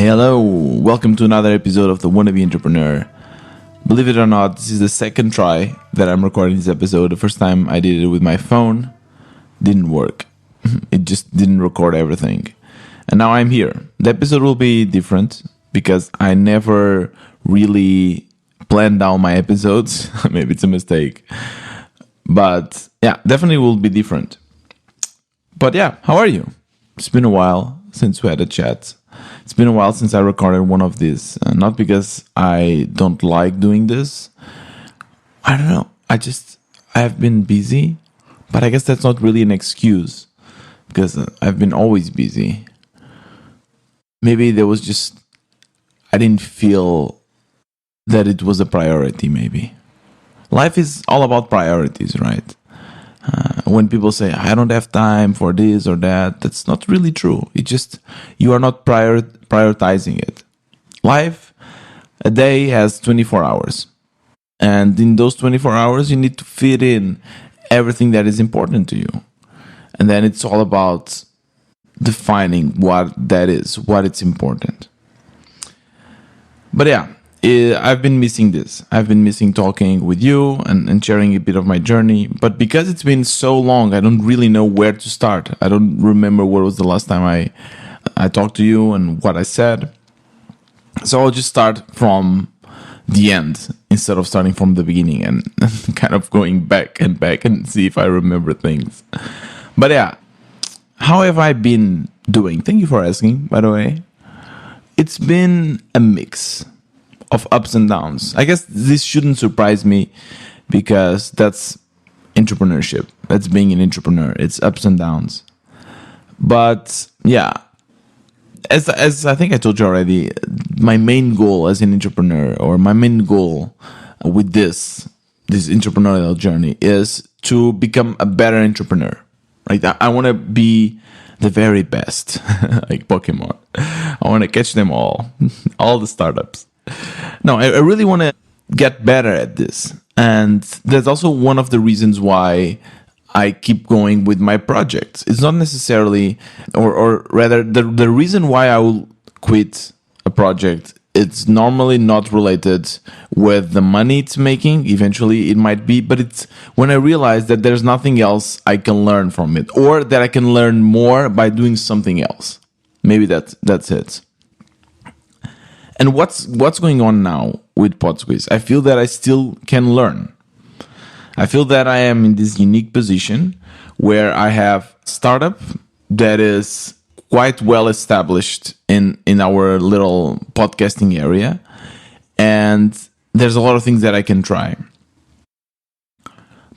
Hey, hello, welcome to another episode of the Wannabe Entrepreneur. Believe it or not, this is the second try that I'm recording this episode. The first time I did it with my phone, didn't work. It just didn't record everything. And now I'm here. The episode will be different because I never really planned down my episodes. Maybe it's a mistake. But yeah, definitely will be different. But yeah, how are you? It's been a while since we had a chat. It's been a while since I recorded one of these. Not because I don't like doing this. I don't know. I have been busy. But I guess that's not really an excuse. Because I've been always busy. Maybe there was just... I didn't feel that it was a priority, maybe. Life is all about priorities, right? When people say, I don't have time for this or that, that's not really true. It's just, you are not prioritizing it. Life, a day has 24 hours. And in those 24 hours, you need to fit in everything that is important to you. And then it's all about defining what that is, what it's important. But yeah, I've been missing this. I've been missing talking with you and sharing a bit of my journey. But because it's been so long, I don't really know where to start. I don't remember what was the last time I talked to you and what I said. So I'll just start from the end instead of starting from the beginning and kind of going back and see if I remember things. But yeah, how have I been doing? Thank you for asking, by the way. It's been a mix of ups and downs. I guess this shouldn't surprise me because that's entrepreneurship. That's being an entrepreneur. It's ups and downs. But yeah, as I think I told you already, my main goal as an entrepreneur, or my main goal with this entrepreneurial journey, is to become a better entrepreneur. Right? I want to be the very best, like Pokemon. I want to catch them all the startups. No, I really want to get better at this. And that's also one of the reasons why I keep going with my projects. It's not necessarily, or rather, the reason why I will quit a project, it's normally not related with the money it's making. Eventually it might be, but it's when I realize that there's nothing else I can learn from it, or that I can learn more by doing something else. Maybe that's it. And what's going on now with Podsqueeze? I feel that I still can learn. I feel that I am in this unique position where I have a startup that is quite well established in our little podcasting area. And there's a lot of things that I can try.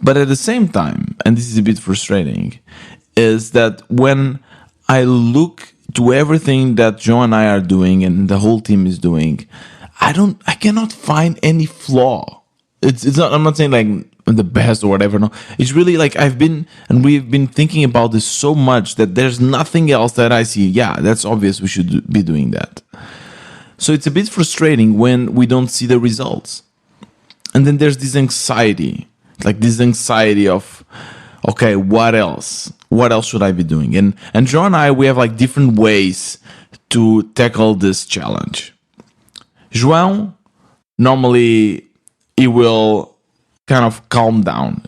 But at the same time, and this is a bit frustrating, is that when I look to everything that Joe and I are doing and the whole team is doing, I cannot find any flaw. It's not, I'm not saying like I'm the best or whatever. No, it's really like we've been thinking about this so much that there's nothing else that I see. Yeah, that's obvious. We should be doing that. So it's a bit frustrating when we don't see the results. And then there's this anxiety, of, okay, what else? What else should I be doing? And Joe and I, we have like different ways to tackle this challenge. João, normally, he will kind of calm down.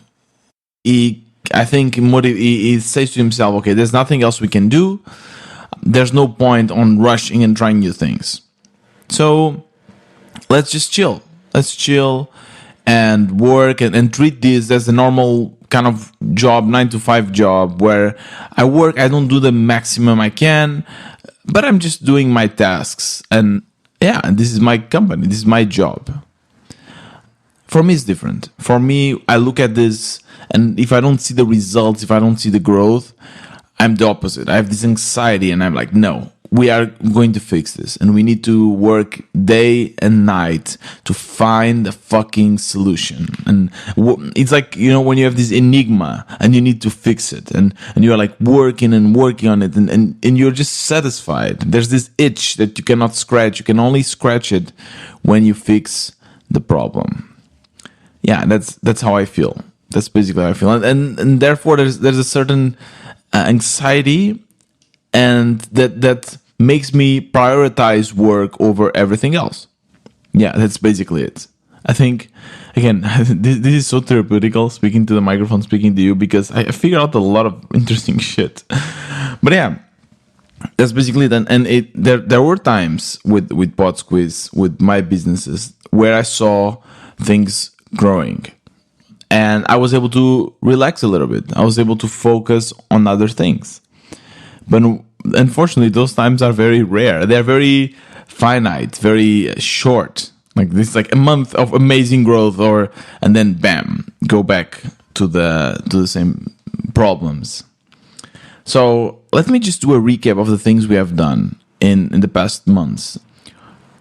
He says to himself, okay, there's nothing else we can do. There's no point on rushing and trying new things. So let's just chill. Let's chill and work and treat this as a normal kind of job, 9-to-5 job, where I work, I don't do the maximum I can, but I'm just doing my tasks. And yeah, this is my company, this is my job. For me, it's different. For me, I look at this, and if I don't see the results, if I don't see the growth, I'm the opposite. I have this anxiety, and I'm like, no, we are going to fix this, and we need to work day and night to find a fucking solution. And it's like, when you have this enigma, and you need to fix it, and you're like working on it, and you're just satisfied. There's this itch that you cannot scratch. You can only scratch it when you fix the problem. Yeah, that's how I feel. That's basically how I feel, and therefore there's a certain anxiety, and that makes me prioritize work over everything else. Yeah, that's basically it. I think, again, this is so therapeutical, speaking to the microphone, speaking to you, because I figured out a lot of interesting shit. But yeah, that's basically it. And there were times with Podsqueeze, with my businesses, where I saw things growing. And I was able to relax a little bit. I was able to focus on other things. But unfortunately, those times are very rare. They're very finite, very short. Like this, like a month of amazing growth, and then bam, go back to the same problems. So let me just do a recap of the things we have done in the past months,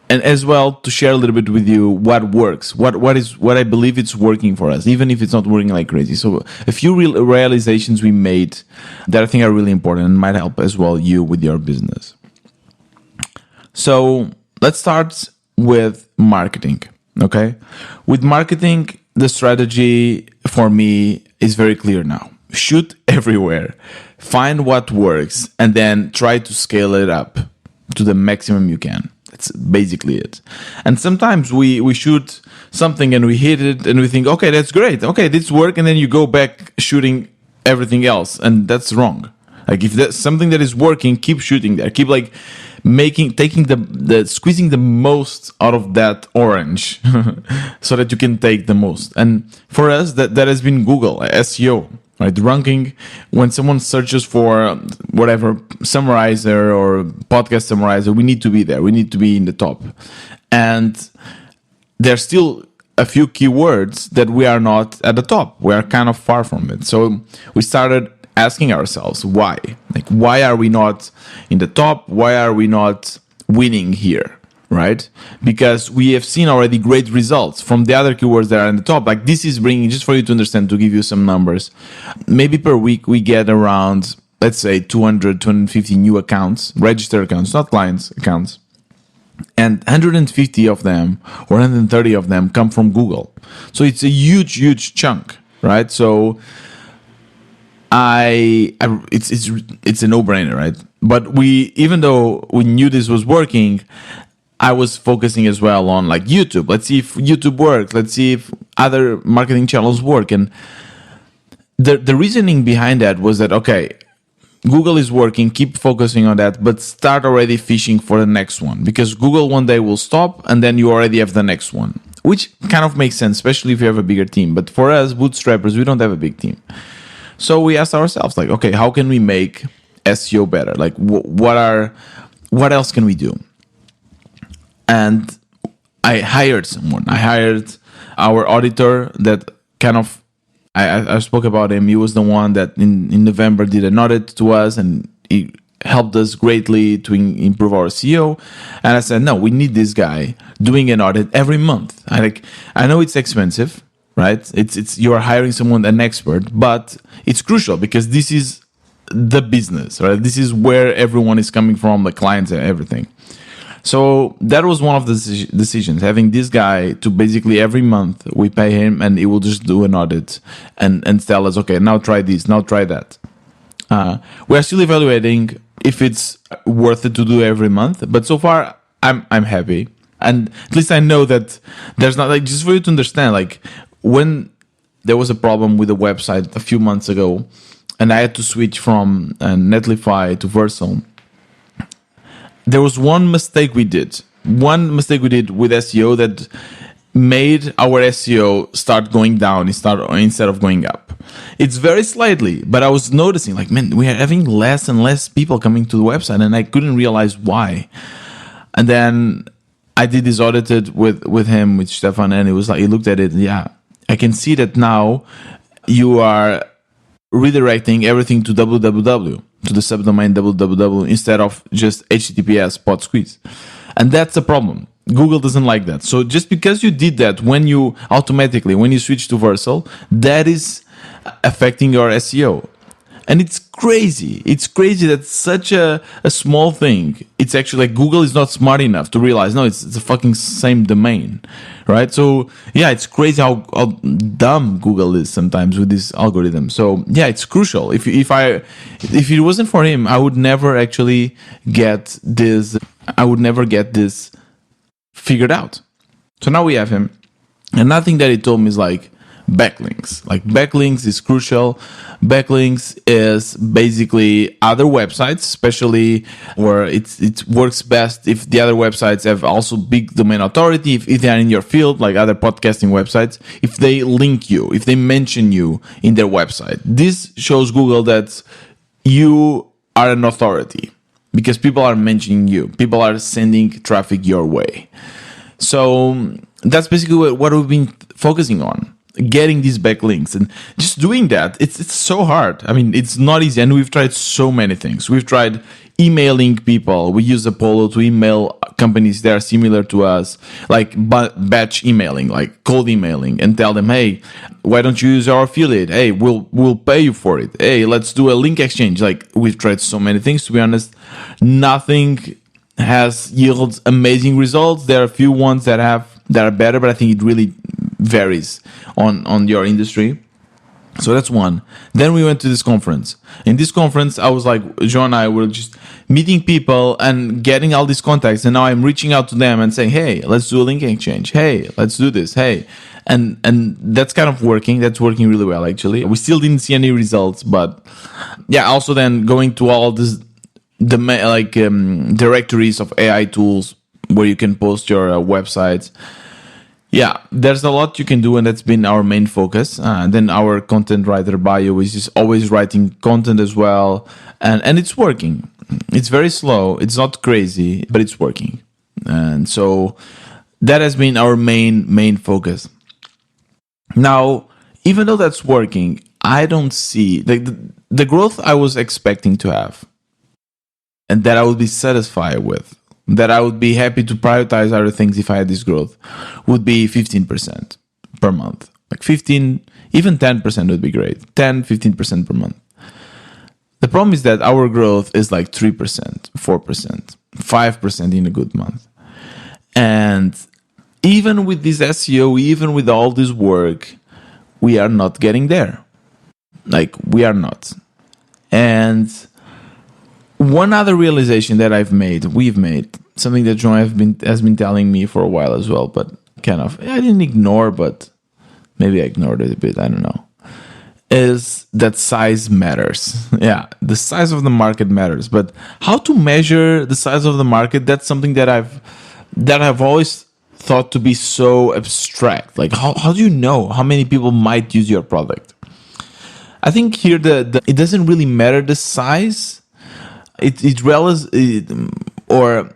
and as well to share a little bit with you what works, what I believe it's working for us, even if it's not working like crazy. So a few realizations we made that I think are really important and might help as well you with your business. So let's start with marketing. Okay, with marketing, the strategy for me is very clear now. Shoot everywhere, find what works, and then try to scale it up to the maximum you can. That's basically it. And sometimes we shoot something and we hit it and we think, okay, that's great. Okay, this worked. And then you go back shooting everything else. And that's wrong. Like if that's something that is working, keep shooting there. Keep like taking squeezing the most out of that orange so that you can take the most. And for us, that has been Google SEO. Right, ranking, when someone searches for whatever summarizer or podcast summarizer, we need to be there. We need to be in the top. And there's still a few keywords that we are not at the top. We are kind of far from it. So we started asking ourselves why. Like, why are we not in the top? Why are we not winning here? Right? Because we have seen already great results from the other keywords that are in the top. Like this is bringing, just for you to understand, to give you some numbers, maybe per week we get around, let's say 200, 250 new accounts, registered accounts, not clients, accounts. And 150 of them or 130 of them come from Google. So it's a huge chunk, right? So it's a no-brainer, right? But even though we knew this was working, I was focusing as well on like YouTube. Let's see if YouTube works. Let's see if other marketing channels work. And the reasoning behind that was that, okay, Google is working, keep focusing on that, but start already fishing for the next one. Because Google one day will stop and then you already have the next one. Which kind of makes sense, especially if you have a bigger team. But for us, bootstrappers, we don't have a big team. So we asked ourselves, like, okay, how can we make SEO better? Like, what else can we do? And I hired someone. I hired our auditor that kind of, I spoke about him. He was the one that in November did an audit to us and he helped us greatly to improve our SEO. And I said, no, we need this guy doing an audit every month. I know it's expensive, right? It's you are hiring someone, an expert, but it's crucial because this is the business, right? This is where everyone is coming from, the clients and everything. So that was one of the decisions, having this guy to basically every month we pay him and he will just do an audit and tell us, okay, now try this, now try that. We are still evaluating if it's worth it to do every month, but so far I'm happy. And at least I know that there's not, like, just for you to understand, like when there was a problem with the website a few months ago and I had to switch from Netlify to Versal, there was one mistake we did with SEO that made our SEO start going down instead of going up. It's very slightly, but I was noticing, like, man, we are having less and less people coming to the website and I couldn't realize why. And then I did this audited with him, with Stefan, and it was like, he looked at it, yeah, I can see that now you are redirecting everything to www, to the subdomain www, instead of just HTTPS Podsqueeze. And that's the problem. Google doesn't like that. So just because you did that when you switch to Versal, that is affecting your SEO. And it's crazy. It's crazy that such a small thing, it's actually like Google is not smart enough to realize, no, it's a fucking same domain, right? So yeah, it's crazy how dumb Google is sometimes with this algorithm. So yeah, it's crucial. If it wasn't for him, I would never actually get this. I would never get this figured out. So now we have him. Another thing that he told me is like backlinks. Like backlinks is crucial. Backlinks is basically other websites, especially where it works best if the other websites have also big domain authority, if they are in your field, like other podcasting websites, if they link you, if they mention you in their website. This shows Google that you are an authority because people are mentioning you. People are sending traffic your way. So that's basically what we've been focusing on, getting these backlinks, and just doing that. It's so hard. I mean, it's not easy, and we've tried so many things. We've tried emailing people. We use Apollo to email companies that are similar to us, like batch emailing, like cold emailing, and tell them, hey, why don't you use our affiliate? Hey, we'll pay you for it. Hey, let's do a link exchange. Like, we've tried so many things. To be honest, nothing has yielded amazing results. There are a few ones that are better, but I think it really varies on your industry. So that's one. Then we went to this conference. In this conference, I was like, Joe and I were just meeting people and getting all these contacts. And now I'm reaching out to them and saying, hey, let's do a link exchange. Hey, let's do this. Hey. And that's kind of working. That's working really well, actually. We still didn't see any results, but yeah, also then going to all this, directories of AI tools where you can post your websites. Yeah, there's a lot you can do, and that's been our main focus. Then our content writer bio is just always writing content as well, and it's working. It's very slow. It's not crazy, but it's working. And so that has been our main focus. Now, even though that's working, I don't see the growth I was expecting to have, and that I would be satisfied with, that I would be happy to prioritize other things if I had this growth, would be 15% per month. Like 15, even 10% would be great. 10, 15% per month. The problem is that our growth is like 3%, 4%, 5% in a good month. And even with this SEO, even with all this work, we are not getting there. Like, we are not. And one other realization that we've made, something that John has been telling me for a while as well, but kind of, I didn't ignore, but maybe I ignored it a bit, I don't know, is that size matters. Yeah, the size of the market matters, but how to measure the size of the market, that's something that I've always thought to be so abstract. Like, how do you know how many people might use your product? I think here it doesn't really matter the size. Or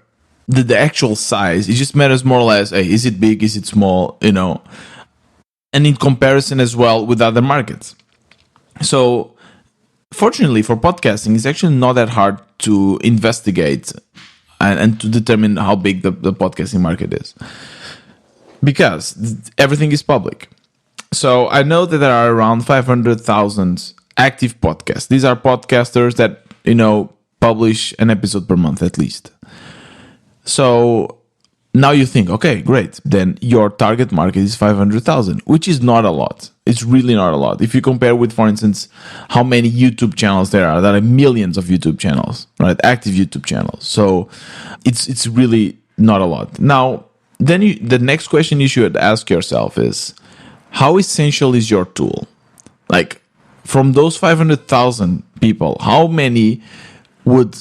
the actual size. It just matters more or less. Hey, is it big? Is it small? And in comparison as well with other markets. So, fortunately for podcasting, it's actually not that hard to investigate and to determine how big the podcasting market is, because everything is public. So I know that there are around 500,000 active podcasts. These are podcasters that publish an episode per month at least. So now you think, okay, great. Then your target market is 500,000, which is not a lot. It's really not a lot. If you compare with, for instance, how many YouTube channels there are millions of YouTube channels, right? Active YouTube channels. So it's really not a lot. Now, then the next question you should ask yourself is, how essential is your tool? Like, from those 500,000 people, how many would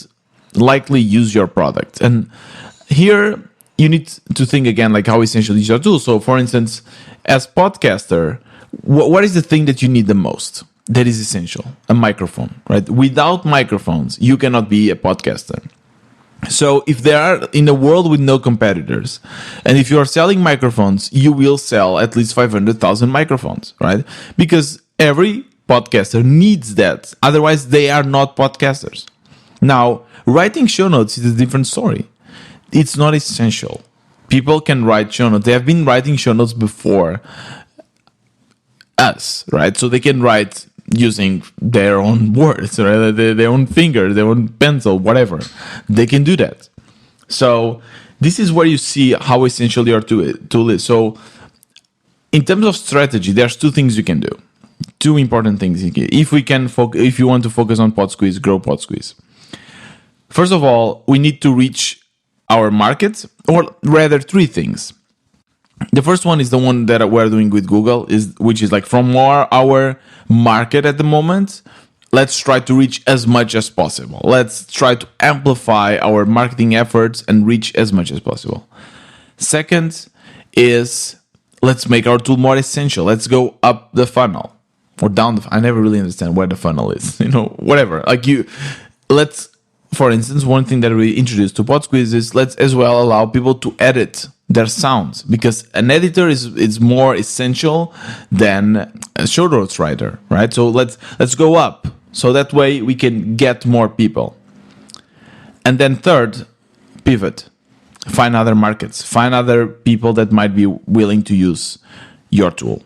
likely use your product? And here you need to think again, like, how essential is your tool? So, for instance, as podcaster, what is the thing that you need the most that is essential? A microphone, right? Without microphones, you cannot be a podcaster. So if they are in a world with no competitors, and if you are selling microphones, you will sell at least 500,000 microphones, right? Because every podcaster needs that. Otherwise, they are not podcasters. Now, writing show notes is a different story. It's not essential. People can write show notes. They have been writing show notes before us, right? So they can write using their own words, right? Their own finger, their own pencil, whatever. They can do that. So this is where you see how essential your tool is. So in terms of strategy, there's two things you can do. Two important things. If you want to focus on Podsqueeze, grow Podsqueeze. First of all, we need to reach our market, or rather three things. The first one is the one that we're doing with Google, which is like from our market at the moment, let's try to reach as much as possible. Let's try to amplify our marketing efforts and reach as much as possible. Second is let's make our tool more essential. Let's go up the funnel or down the funnel. I never really understand where the funnel is, whatever. For instance, one thing that we introduced to Podsqueeze is let's as well allow people to edit their sounds, because an editor is more essential than a show notes writer, right? So let's go up, so that way we can get more people. And then third, pivot. Find other markets. Find other people that might be willing to use your tool.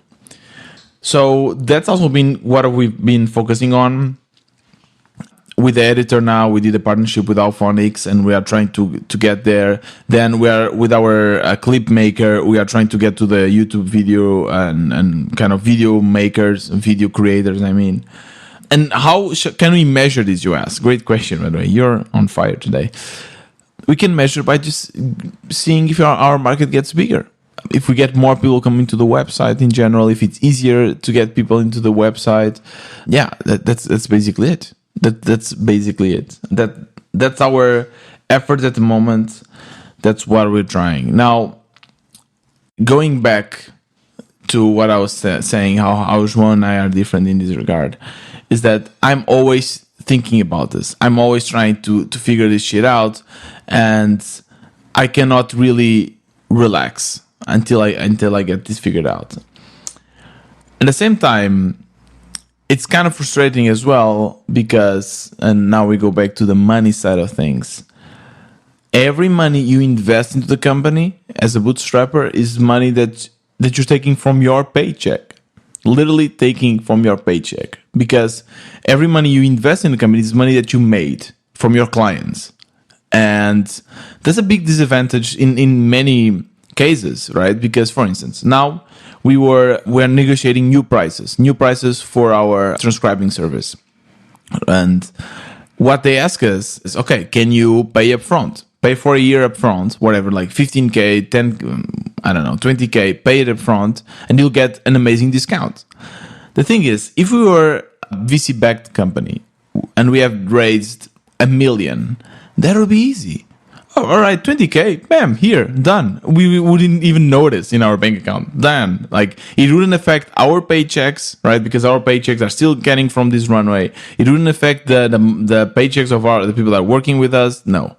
So that's also been what we've been focusing on. With the editor now, we did a partnership with Alphonics, and we are trying to get there. Then we are with our clip maker, we are trying to get to the YouTube video and kind of video makers, video creators, I mean. And how can we measure this, you ask? Great question, by the way. You're on fire today. We can measure by just seeing if our market gets bigger. If we get more people coming to the website in general, if it's easier to get people into the website. Yeah, that's basically it. That's basically it. That's our effort at the moment. That's what we're trying. Now, going back to what I was saying, how João and I are different in this regard, is that I'm always thinking about this. I'm always trying to figure this shit out, and I cannot really relax until I get this figured out. At the same time, it's kind of frustrating as well because, and now we go back to the money side of things. Every money you invest into the company as a bootstrapper is money that you're taking from your paycheck. Literally taking from your paycheck. Because every money you invest in the company is money that you made from your clients. And that's a big disadvantage in many cases, right? Because, for instance, now we're negotiating new prices for our transcribing service. And what they ask us is, okay, can you pay upfront? Pay for a year upfront, whatever, like 15K, 20K, pay it upfront, and you'll get an amazing discount. The thing is, if we were a VC-backed company and we have raised $1 million, that would be easy. Oh, all right, 20K, bam, here, done. We wouldn't even notice in our bank account. Done. Like, it wouldn't affect our paychecks, right? Because our paychecks are still getting from this runway. It wouldn't affect the paychecks of the people that are working with us. No,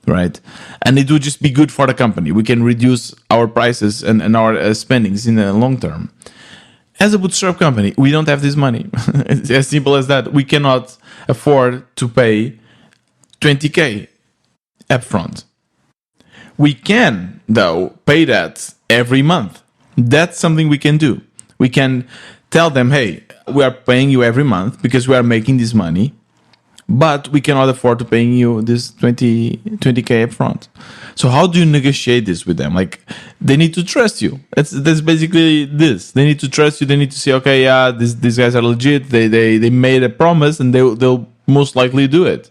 right? And it would just be good for the company. We can reduce our prices and our spendings in the long term. As a bootstrap company, we don't have this money. It's as simple as that. We cannot afford to pay 20K upfront. We can, though, pay that every month. That's something we can do. We can tell them, hey, we are paying you every month because we are making this money, but we cannot afford to paying you this 20K upfront. So how do you negotiate this with them? Like, they need to trust you. That's basically this. They need to trust you. They need to say, okay, yeah, these guys are legit. They made a promise and they'll most likely do it.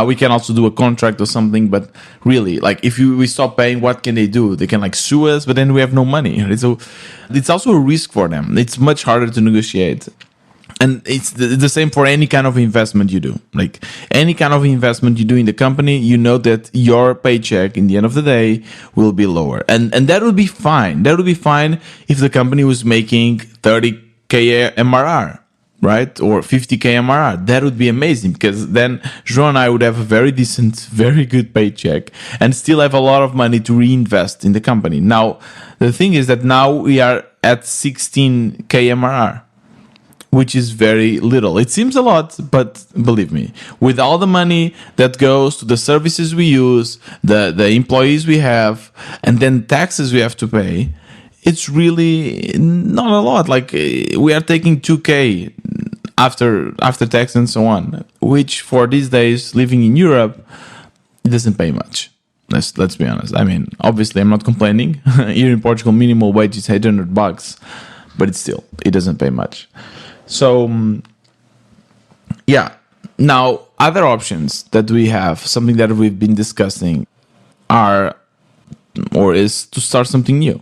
We can also do a contract or something, but really, like, if we stop paying, what can they do? They can like sue us, but then we have no money. Right? So it's also a risk for them. It's much harder to negotiate. And it's the same for any kind of investment you do. Like, any kind of investment you do in the company, you know that your paycheck in the end of the day will be lower. And that would be fine. That would be fine if the company was making 30K MRR. Right? Or 50K MRR. That would be amazing, because then João and I would have a very decent, very good paycheck and still have a lot of money to reinvest in the company. Now, the thing is that now we are at 16K MRR, which is very little. It seems a lot, but believe me, with all the money that goes to the services we use, the employees we have, and then taxes we have to pay, it's really not a lot. Like, we are taking 2K after tax and so on, which for these days living in Europe, it doesn't pay much. Let's be honest. I mean, obviously I'm not complaining. Here in Portugal, minimum wage is $800, but it doesn't pay much. So yeah. Now, other options that we have, something that we've been discussing, is to start something new,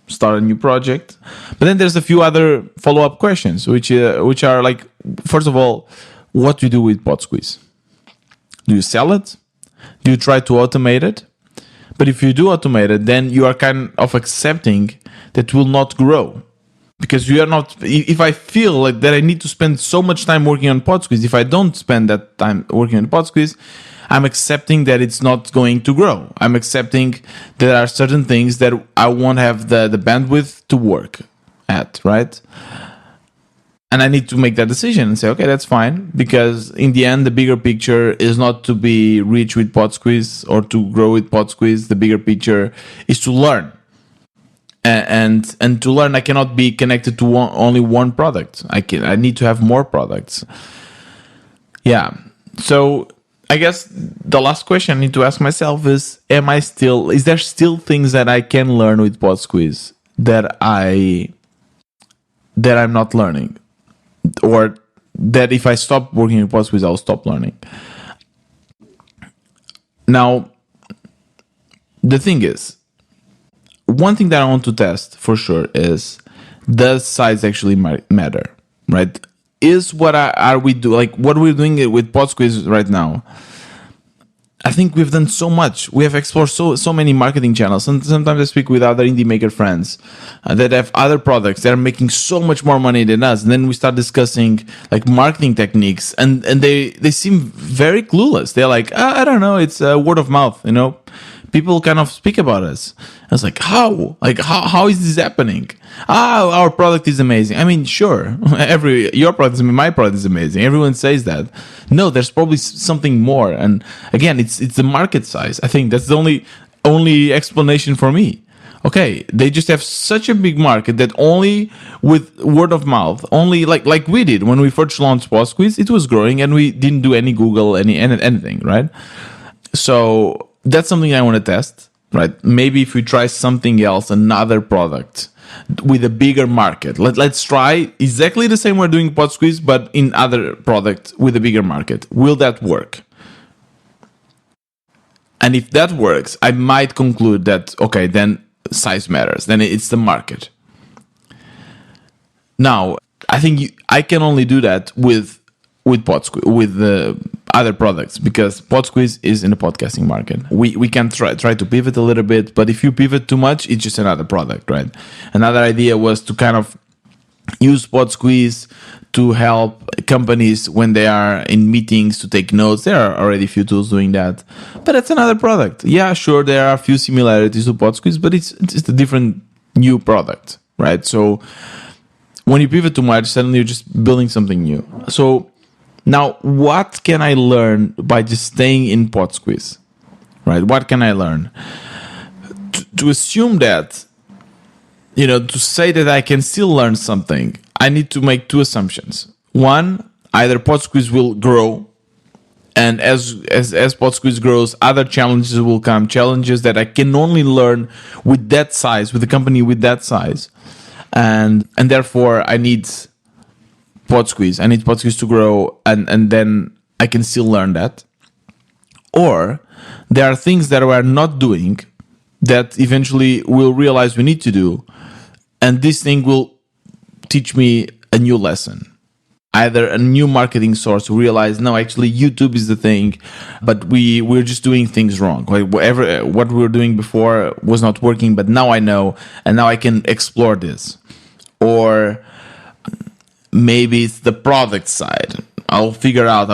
start a new project. But then there's a few other follow-up questions, which are like, first of all, what do you do with Podsqueeze? Do you sell it? Do you try to automate it? But if you do automate it, then you are kind of accepting that it will not grow. Because you are not, if I feel like that I need to spend so much time working on Podsqueeze, if I don't spend that time working on Podsqueeze, I'm accepting that it's not going to grow. I'm accepting that there are certain things that I won't have the bandwidth to work at, right? And I need to make that decision and say, okay, that's fine. Because in the end, the bigger picture is not to be rich with Podsqueeze or to grow with Podsqueeze. The bigger picture is to learn. And to learn, I cannot be connected to only one product. I need to have more products. Yeah. So I guess the last question I need to ask myself is there still things that I can learn with Podsqueeze that I'm not learning? Or that if I stop working with Podsqueeze, I'll stop learning? Now, the thing is, one thing that I want to test for sure is, does size actually matter, right? Is what we're doing with Podsqueeze right now? I think we've done so much. We have explored so many marketing channels. And sometimes I speak with other indie maker friends that have other products that are making so much more money than us. And then we start discussing like marketing techniques, and they seem very clueless. They're like, I don't know, it's word of mouth, you know? People kind of speak about us. I was like, how? Like, how is this happening? Our product is amazing. I mean, sure, your product is, my product is amazing. Everyone says that. No, there's probably something more. And again, it's the market size. I think that's the only explanation for me. Okay, they just have such a big market that only with word of mouth, only like we did when we first launched Podsqueeze, it was growing and we didn't do any Google, anything, right? So that's something I want to test, right? Maybe if we try something else, another product with a bigger market. Let's try exactly the same we're doing Podsqueeze, but in other product with a bigger market. Will that work? And if that works, I might conclude that, okay, then size matters. Then it's the market. Now, I think I can only do that with Podsqueeze, with the other products, because Podsqueeze is in the podcasting market. We can try to pivot a little bit, but if you pivot too much, it's just another product, right? Another idea was to kind of use Podsqueeze to help companies when they are in meetings to take notes. There are already a few tools doing that, but it's another product. Yeah, sure, there are a few similarities to Podsqueeze, but it's a different new product, right? So when you pivot too much, suddenly you're just building something new. So now, what can I learn by just staying in Podsqueeze, right? What can I learn? To assume that, to say that I can still learn something, I need to make two assumptions. One, either Podsqueeze will grow, and as Podsqueeze grows, other challenges will come, challenges that I can only learn with that size, with a company with that size, and therefore I need Podsqueeze. I need Podsqueeze to grow, and then I can still learn that. Or there are things that we're not doing that eventually we'll realize we need to do, and this thing will teach me a new lesson. Either a new marketing source to realize, no, actually YouTube is the thing, but we're just doing things wrong. Like what we were doing before was not working, but now I know, and now I can explore this. Or maybe it's the product side. I'll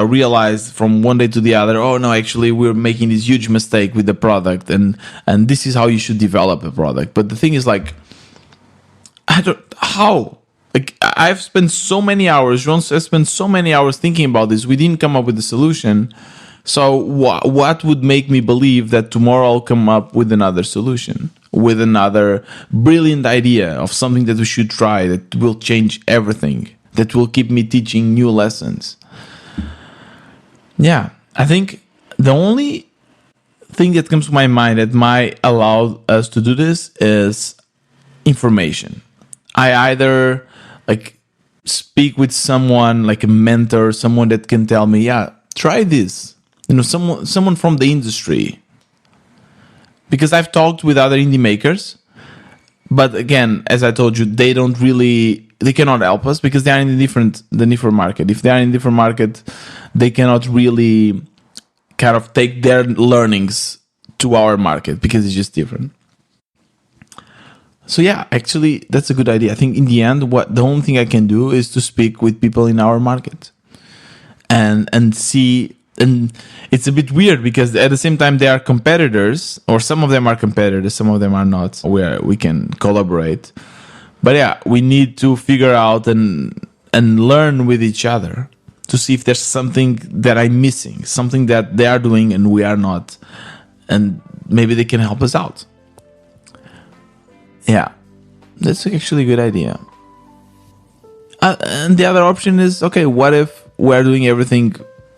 realize from one day to the other, oh no, actually we're making this huge mistake with the product, and this is how you should develop a product. But the thing is, like, I've spent so many hours, João has spent so many hours thinking about this. We didn't come up with a solution. So what would make me believe that tomorrow I'll come up with another solution, with another brilliant idea of something that we should try that will change everything that will keep me teaching new lessons. Yeah, I think the only thing that comes to my mind that might allow us to do this is information. I either like speak with someone like a mentor, someone that can tell me, yeah, try this. Someone from the industry. Because I've talked with other indie makers, but again, as I told you, they cannot help us because they are in the different market. If they are in a different market, they cannot really kind of take their learnings to our market because it's just different. So yeah, actually, that's a good idea. I think in the end, the only thing I can do is to speak with people in our market and see. And it's a bit weird because at the same time they are competitors, or some of them are competitors, some of them are not, where we can collaborate. But yeah, we need to figure out and learn with each other to see if there's something that I'm missing, something that they are doing and we are not. And maybe they can help us out. Yeah, that's actually a good idea. And the other option is, okay, what if we're doing everything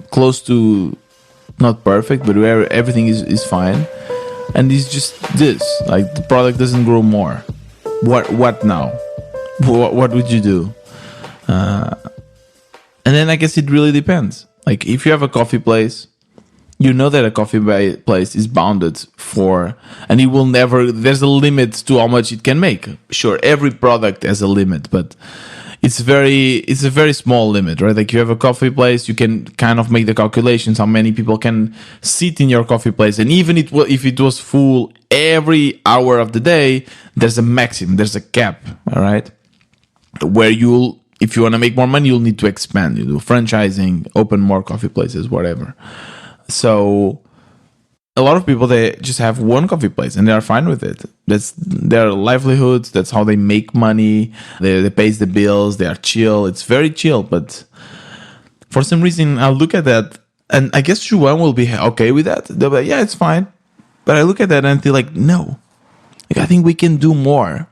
close to not perfect, but where everything is fine, and it's just this, like the product doesn't grow more. What now? What would you do? And then I guess it really depends. Like if you have a coffee place, you know that a coffee place is bounded for, and it will never. There's a limit to how much it can make. Sure, every product has a limit, but it's a very small limit, right? Like you have a coffee place, you can kind of make the calculations how many people can sit in your coffee place, and even if it was full every hour of the day, there's a maximum, there's a cap, all right? Where if you want to make more money, you'll need to expand. You do franchising, open more coffee places, whatever. So a lot of people, they just have one coffee place and they are fine with it. That's their livelihoods. That's how they make money. They pay the bills. They are chill. It's very chill. But for some reason, I look at that, and I guess Juan will be okay with that. They'll be like, yeah, it's fine. But I look at that and I feel like, no. Like, I think we can do more.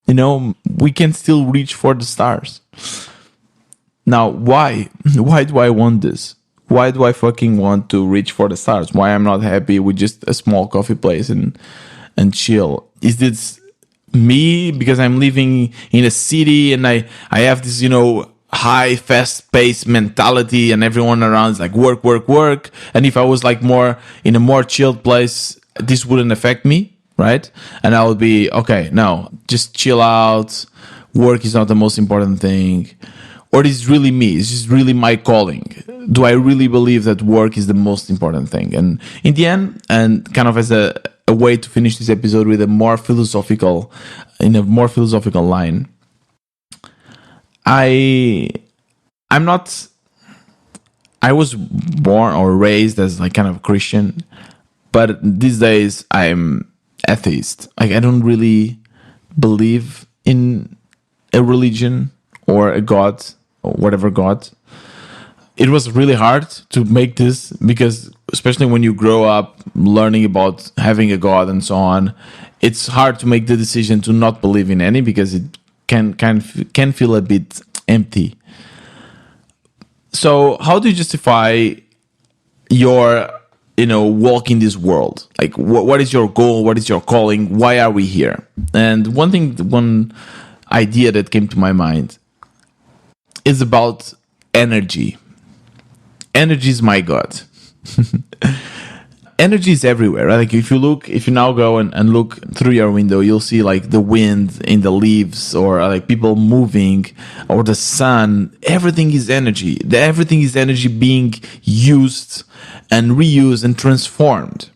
We can still reach for the stars. Now, why? Why do I want this? Why do I fucking want to reach for the stars? Why I'm not happy with just a small coffee place and chill? Is this me because I'm living in a city and I have this, high, fast-paced mentality and everyone around is like work, work, work. And if I was like more in a more chilled place, this wouldn't affect me, right? And I would be, okay, no, just chill out. Work is not the most important thing. Or is it really me? Is this really my calling? Do I really believe that work is the most important thing? And in the end, and kind of as a way to finish this episode with in a more philosophical line, I was born or raised as like kind of Christian, but these days I'm atheist. Like I don't really believe in a religion or a God or whatever God. It was really hard to make this because especially when you grow up learning about having a God and so on, it's hard to make the decision to not believe in any because it can feel a bit empty. So how do you justify your walk in this world? Like what is your goal? What is your calling? Why are we here? And one idea that came to my mind is about energy. Energy is my God. Energy is everywhere, right? Like if you now go and look through your window, you'll see like the wind in the leaves or like people moving or the sun. Everything is energy. Everything is energy being used and reused and transformed.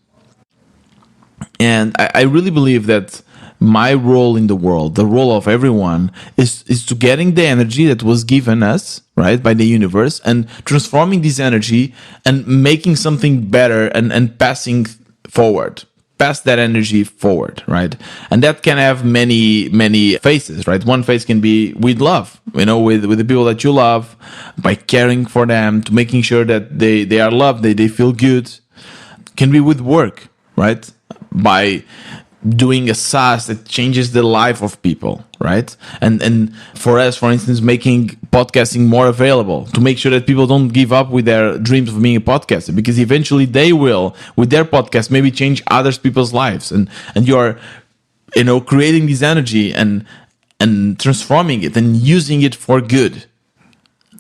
And I really believe that my role in the world, the role of everyone, is to getting the energy that was given us, right, by the universe, and transforming this energy and making something better and passing forward, pass that energy forward, right? And that can have many, many faces, right? One face can be with love, with the people that you love, by caring for them, to making sure that they are loved, they feel good. Can be with work, right? By doing a SaaS that changes the life of people, right? And for us, for instance, making podcasting more available to make sure that people don't give up with their dreams of being a podcaster, because eventually they will, with their podcast, maybe change others people's lives. And you're, creating this energy and transforming it and using it for good.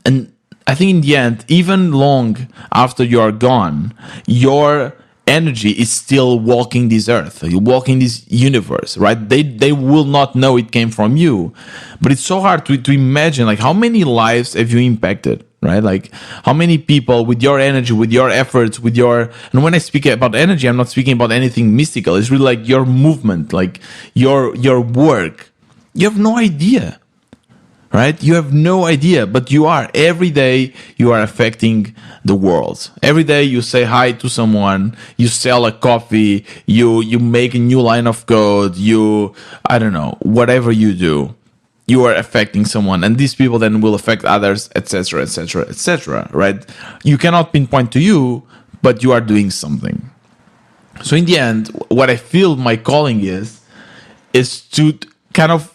And I think in the end, even long after you're gone, your energy is still walking this earth, walking this universe, right? They will not know it came from you, but it's so hard to imagine, like, how many lives have you impacted, right? Like, how many people with your energy, with your efforts, and when I speak about energy, I'm not speaking about anything mystical. It's really like your movement, like your work. You have no idea, right? You have no idea, but every day you are affecting the world. Every day you say hi to someone, you sell a coffee, you make a new line of code, I don't know, whatever you do, you are affecting someone, and these people then will affect others, etc., etc., etc., right? You cannot pinpoint to you, but you are doing something. So in the end, what I feel my calling is to kind of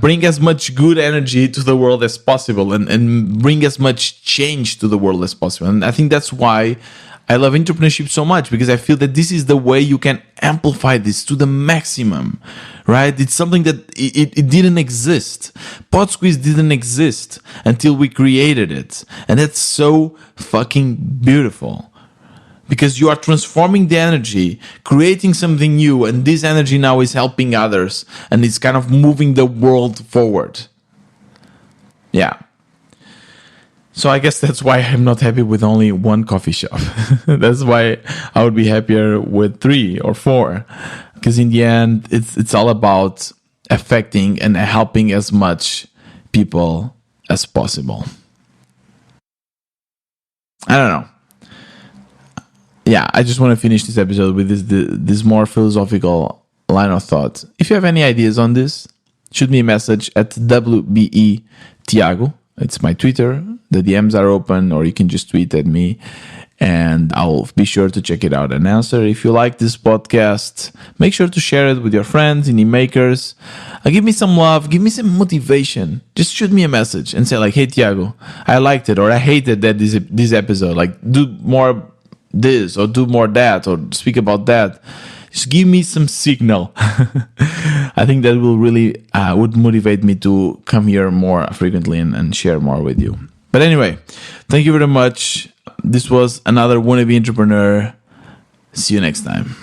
bring as much good energy to the world as possible and bring as much change to the world as possible. And I think that's why I love entrepreneurship so much, because I feel that this is the way you can amplify this to the maximum, right? It's something that it didn't exist. Podsqueeze didn't exist until we created it. And that's so fucking beautiful. Because you are transforming the energy, creating something new, and this energy now is helping others, and it's kind of moving the world forward. Yeah. So I guess that's why I'm not happy with only one coffee shop. That's why I would be happier with 3 or 4. Because in the end, it's all about affecting and helping as much people as possible. I don't know. Yeah, I just want to finish this episode with this more philosophical line of thought. If you have any ideas on this, shoot me a message at WBE Tiago. It's my Twitter. The DMs are open, or you can just tweet at me, and I'll be sure to check it out and answer. If you like this podcast, make sure to share it with your friends, indie makers. Give me some love, give me some motivation. Just shoot me a message and say, like, hey, Tiago, I liked it, or I hated that this episode. Like, do more this, or do more that, or speak about that. Just give me some signal. I think that will really would motivate me to come here more frequently and share more with you. But anyway, thank you very much. This was another Wannabe Entrepreneur. See you next time.